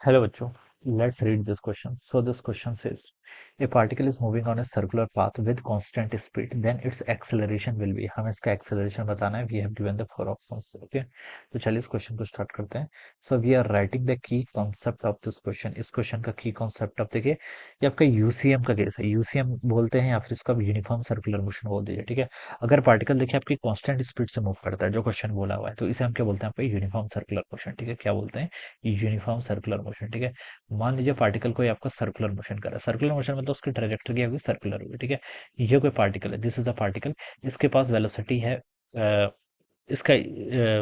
Hello, Bacho. Let's read this question. So this question says, a particle is moving on a circular path with constant speed, then its acceleration will be. हमें इसका acceleration बताना है. We have given the four options. Okay. तो चलिए इस question को start करते हैं. So we are writing the key concept of this question. इस क्वेश्चन का key concept आप देखिए, ये आपका यूसीएम का केस है. यूसीएम बोलते हैं या फिर इसको आप यूनिफॉर्म सर्कुलर मोशन बोल दीजिए. ठीक है. अगर पार्टिकल देखिए आपकी कांस्टेंट स्पीड से मूव करता है, जो क्वेश्चन बोला हुआ है, तो इसे हम क्या बोलते हैं? आपका यूनिफॉर्म सर्कुलर मोशन. ठीक है. क्या बोलते हैं? Uniform circular motion. ठीक है. मान लीजिए पार्टिकल कोई आपका सर्कुलर मोशन कर रहा है. सर्कुलर मोशन मतलब उसकी ट्रेजेक्टरी क्या होगी? सर्कुलर होगी. ठीक है. ये कोई पार्टिकल है, दिस इज अ पार्टिकल. इसके पास वेलोसिटी है, इसका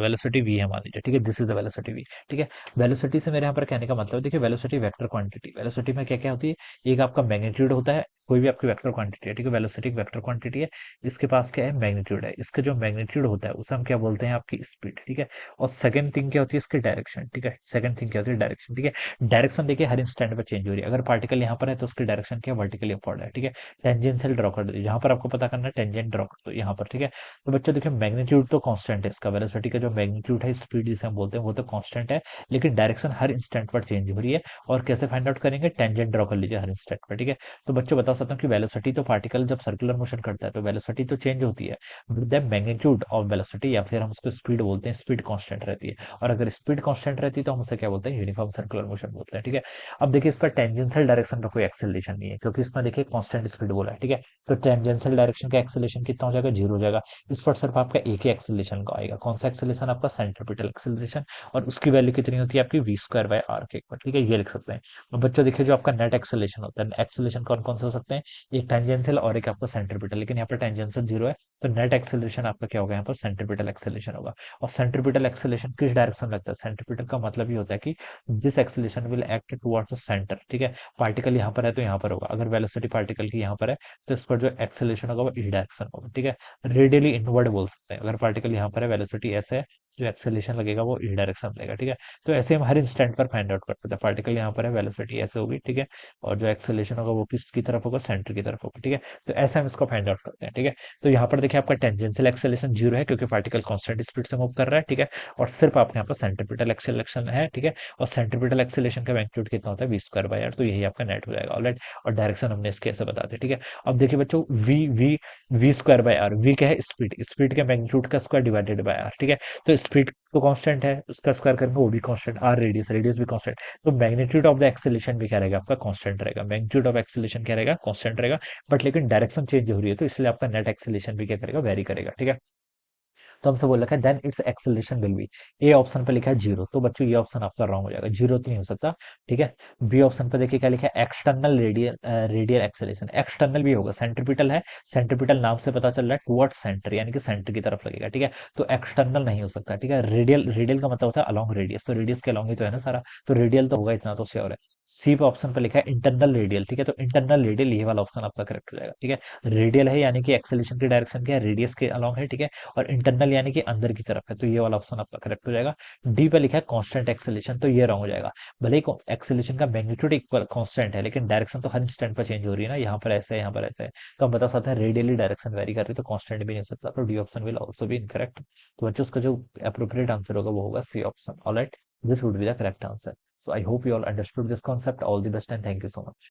वेलोसिटी v है मान लीजिए. ठीक है. This is the velocity v. ठीक है. वेलोसिटी से मेरे यहाँ पर कहने का मतलब, देखिए वेलोसिटी वेक्टर क्वांटिटी. वेलोसिटी में क्या क्या होती है? एक आपका मैग्नीट्यूड होता है, कोई भी आपकी वेक्टर क्वांटिटी है. ठीक है. वेलोसिटी वेक्टर क्वांटिटी है. इसके पास क्या है? मैग्नीट्यूड है. इसका जो मैग्नीट्यूड होता है उसे हम क्या बोलते हैं? आपकी स्पीड. ठीक है. और सेकंड थिंग क्या होती है? इसकी डायरेक्शन. ठीक है. सेकंड थिंग क्या होती है? डायरेक्शन. ठीक है. डायरेक्शन देखिए हर इंस्टेंट पे चेंज हो रही है. अगर पार्टिकल यहाँ पर है तो उसकी डायरेक्शन क्या? वर्टिकली अपवर्ड है. ठीक है. टेंजेंशियल ड्रॉ कर दीजिए. यहाँ पर आपको पता करना है टेंजेंट ड्रॉ कर दो यहाँ पर. ठीक है. तो बच्चों देखिए मैग्नीट्यूड तो कांस्टेंट है, इसका वेलोसिटी का जो मैग्नीट्यूड है, स्पीड जिसे हम बोलते हैं, वो तो कांस्टेंट है. लेकिन डायरेक्शन हर इंस्टेंट पर चेंज हो रही है. और कैसे फाइंड आउट करेंगे? टेंजेंट ड्रॉ कर लीजिए हर इंस्टेंट पर. ठीक है. तो बच्चों बता सकता हूँ कि वेलोसिटी तो पार्टिकल जब सर्कुलर मोशन करता है तो वेलोसिटी तो चेंज होती है, but the magnitude of velocity या फिर हम उसको स्पीड बोलते हैं, स्पीड कांस्टेंट रहती है. और अगर स्पीड कांस्टेंट रहती है तो हम उसे क्या बोलते हैं? यूनिफॉर्म सर्कुलर मोशन बोलते हैं. ठीक है. अब देखिए इस पर टेंजेंशियल डायरेक्शन का कोई एक्सेलरेशन नहीं है, क्योंकि इसमें देखिए कांस्टेंट स्पीड बोला है. ठीक है. तो टेंजेंशियल डायरेक्शन का एक्सेलरेशन कितना हो जाएगा? जीरो हो जाएगा. इस पर सिर्फ आपका एक ही एक्सेलरेशन का आएगा. कौन सा एक्सेलरेशन? आपका सेंट्रीपिटल एक्सेलरेशन. और उसकी वैल्यू कितनी होती है? आपकी वी स्क्वायर बाय आर के इक्वल. ठीक है. ये लिख सकते हैं. और बच्चों देखिए जो आपका नेट एक्सेलरेशन होता है, एक्सेलरेशन कौन कौन से हो सकते हैं? एक टेंजेंशियल और एक आपका सेंट्रीपिटल. लेकिन यहाँ पर टेंजेंशियल जीरो है, तो नेट एक्सेलरेशन आपका क्या होगा? यहाँ पर सेंट्रीपिटल एक्सेलरेशन होगा. और सेंट्रीपिटल एक्सेलरेशन किस डायरेक्शन लगता है? सेंट्रीपिटल का मतलब ये होता है कि this acceleration will act towards the centre. ठीक है. पार्टिकल यहाँ पर है तो यहाँ पर होगा. अगर वेलोसिटी पार्टिकल की यहाँ पर है तो इस पर जो एक्सेलरेशन होगा वो इस डायरेक्शन होगा. ठीक है. रेडियली इनवर्ड बोल सकते हैं. अगर पार्टिकल यहाँ पर है, वेलोसिटी ऐसे है, जो एक्सेलरेशन लगेगा वो इस डायरेक्शन लगेगा. ठीक है. तो ऐसे हम हर इंस्टेंट पर फाइंड आउट कर सकते हैं. पार्टिकल यहाँ पर है, वेलोसिटी ऐसे होगी. ठीक है. और जो एक्सेलरेशन होगा वो किसकी तरफ होगा? सेंटर की तरफ होगा. ठीक है. तो ऐसे हम इसको फाइंड आउट करते हैं. ठीक है. तो यहाँ पर देखिए आपका टेंजेंशियल एक्सेलरेशन जीरो है, क्योंकि पार्टिकल कांस्टेंट स्पीड से मूव कर रहा है. ठीक है. और सिर्फ आपके यहाँ पर सेंट्रीपिटल एक्सेलरेशन है. ठीक है. और सेंट्रीपिटल एक्सेलरेशन का मैग्नीट्यूड कितना होता है? V square by R. तो यही आपका नेट हो जाएगा. ऑलराइट. और डायरेक्शन हमने इसके ऐसे बता दी. ठीक है. अब देखिए बच्चों, V V V square by R. V क्या है? स्पीड. स्पीड के मैग्नीट्यूड का स्क्वायर डिवाइडेड बाय आर. ठीक है. तो स्पीड तो कांस्टेंट है, उसका स्क्वायर करेंगे वो भी कांस्टेंट. आर रेडियस, रेडियस भी कांस्टेंट. तो मैग्नीट्यूड ऑफ द एक्सेलरेशन भी क्या रहेगा? आपका कांस्टेंट रहेगा. मैग्नीट्यूड ऑफ एक्सेलरेशन क्या रहेगा? कांस्टेंट रहेगा. बट लेकिन डायरेक्शन चेंज हो रही है, तो इसलिए आपका नेट एक्सेलरेशन भी क्या करेगा? वेरी करेगा. ठीक है. तो हमसे बोल रखा है then it's acceleration will be. A option पे लिखा है जीरो, तो बच्चों ये ऑप्शन आपका रॉन्ग हो जाएगा. जीरो तो नहीं हो सकता. ठीक है. बी ऑप्शन पे देखिए क्या लिखा है? External radial radial acceleration. External भी होगा, सेंट्रीपिटल है. सेंट्रीपिटल नाम से पता चल रहा है टुवर्ड सेंटर, यानी कि सेंटर की तरफ लगेगा. ठीक है. तो एक्सटर्नल नहीं हो सकता. ठीक है. रेडियल, रेडियल का मतलब होता है अलॉन्ग रेडियस, तो रेडियस के अलॉन्ग ही तो है ना सारा. तो रेडियल तो होगा, इतना तो श्योर है. सी पे ऑप्शन पे लिखा है इंटरनल रेडियल. ठीक है. तो इंटरनल रेडियल ये वाला ऑप्शन आपका करेक्ट हो जाएगा. ठीक है. रेडियल है यानी कि एक्सेलरेशन की डायरेक्शन क्या है? रेडियस के अलॉन्ग है. ठीक है. और इंटरनल यानी कि अंदर की तरफ है, तो ये वाला ऑप्शन आपका करेक्ट हो जाएगा. डी पे लिखा है कांस्टेंट एक्सेलरेशन, तो ये रॉन्ग हो जाएगा. भले ही एक्सेलरेशन का मैग्नीट्यूड इक्वल कांस्टेंट है, लेकिन डायरेक्शन तो हर इंस्टेंट पर चेंज हो रही है ना. यहाँ पर ऐसे है, यहाँ पर ऐसे है. तो हम बता सकते हैं रेडियली डायरेक्शन वेरी कर रही है, तो कांस्टेंट भी नहीं हो सकता. तो D option will also be incorrect. तो बच्चों उसका जो अप्रोप्रिएट आंसर होगा वो होगा C option. Alright. This would be the correct answer. So I hope you all understood this concept. All the best and thank you so much.